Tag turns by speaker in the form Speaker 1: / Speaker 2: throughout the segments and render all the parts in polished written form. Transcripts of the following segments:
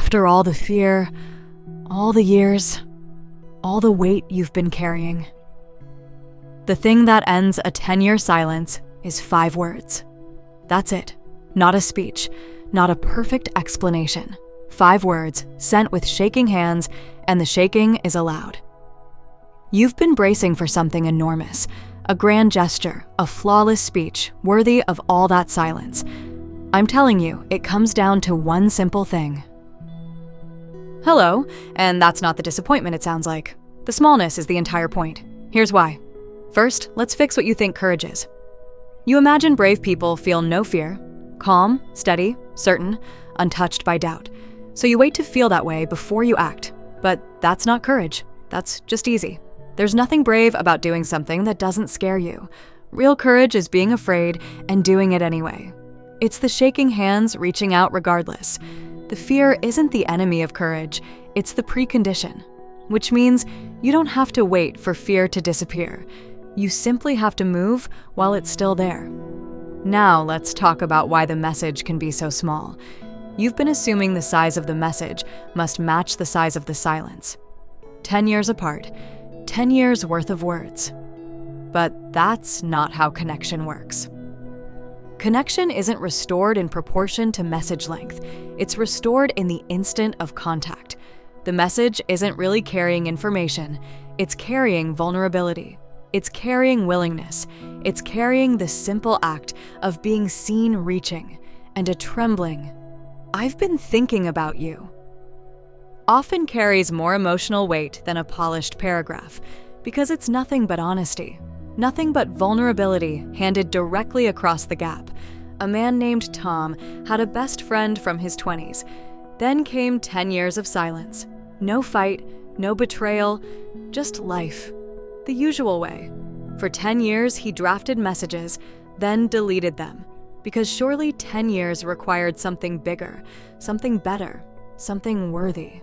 Speaker 1: After all the fear, all the years, all the weight you've been carrying. The thing that ends a 10-year silence is 5 words. That's it. Not a speech, not a perfect explanation. 5 words sent with shaking hands, and the shaking is allowed. You've been bracing for something enormous, a grand gesture, a flawless speech worthy of all that silence. I'm telling you, it comes down to one simple thing. Hello, and that's not the disappointment it sounds like. The smallness is the entire point. Here's why. First, let's fix what you think courage is. You imagine brave people feel no fear, calm, steady, certain, untouched by doubt. So you wait to feel that way before you act. But that's not courage. That's just easy. There's nothing brave about doing something that doesn't scare you. Real courage is being afraid and doing it anyway. It's the shaking hands, reaching out regardless. The fear isn't the enemy of courage, it's the precondition, which means you don't have to wait for fear to disappear. You simply have to move while it's still there. Now let's talk about why the message can be so small. You've been assuming the size of the message must match the size of the silence. 10 years apart, 10 years worth of words. But that's not how connection works. Connection isn't restored in proportion to message length. It's restored in the instant of contact. The message isn't really carrying information. It's carrying vulnerability. It's carrying willingness. It's carrying the simple act of being seen reaching and a trembling, "I've been thinking about you," often carries more emotional weight than a polished paragraph because it's nothing but honesty, nothing but vulnerability handed directly across the gap. A man named Tom had a best friend from his 20s. Then came 10 years of silence. No fight, no betrayal, just life. The usual way. For 10 years, he drafted messages, then deleted them, because surely 10 years required something bigger, something better, something worthy.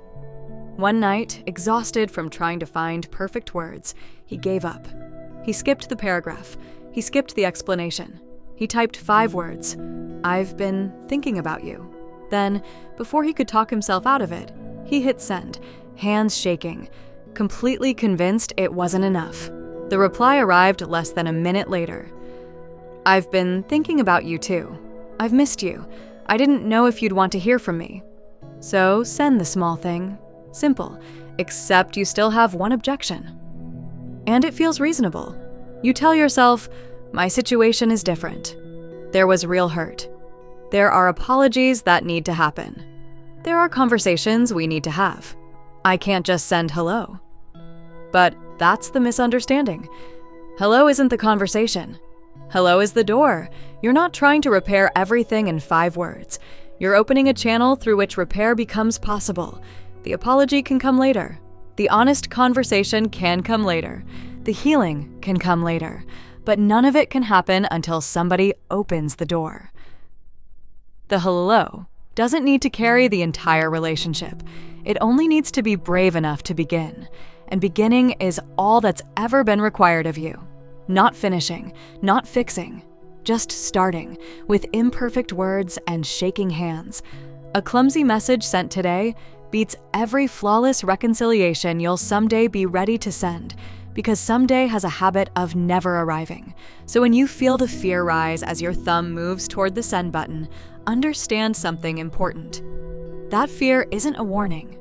Speaker 1: One night, exhausted from trying to find perfect words, he gave up. He skipped the paragraph. He skipped the explanation. He typed 5 words. "I've been thinking about you." Then, before he could talk himself out of it, he hit send, hands shaking, completely convinced it wasn't enough. The reply arrived less than a minute later. "I've been thinking about you too. I've missed you. I didn't know if you'd want to hear from me. So send the small thing. Simple, except you still have one objection." And it feels reasonable. You tell yourself, my situation is different. There was real hurt. There are apologies that need to happen. There are conversations we need to have. I can't just send hello. But that's the misunderstanding. Hello isn't the conversation. Hello is the door. You're not trying to repair everything in 5 words. You're opening a channel through which repair becomes possible. The apology can come later. The honest conversation can come later. The healing can come later. But none of it can happen until somebody opens the door. The hello doesn't need to carry the entire relationship. It only needs to be brave enough to begin. And beginning is all that's ever been required of you. Not finishing, not fixing, just starting with imperfect words and shaking hands. A clumsy message sent today beats every flawless reconciliation you'll someday be ready to send, because someday has a habit of never arriving. So when you feel the fear rise as your thumb moves toward the send button, understand something important. That fear isn't a warning.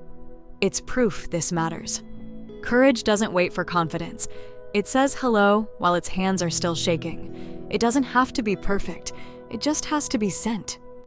Speaker 1: It's proof this matters. Courage doesn't wait for confidence. It says hello while its hands are still shaking. It doesn't have to be perfect. It just has to be sent.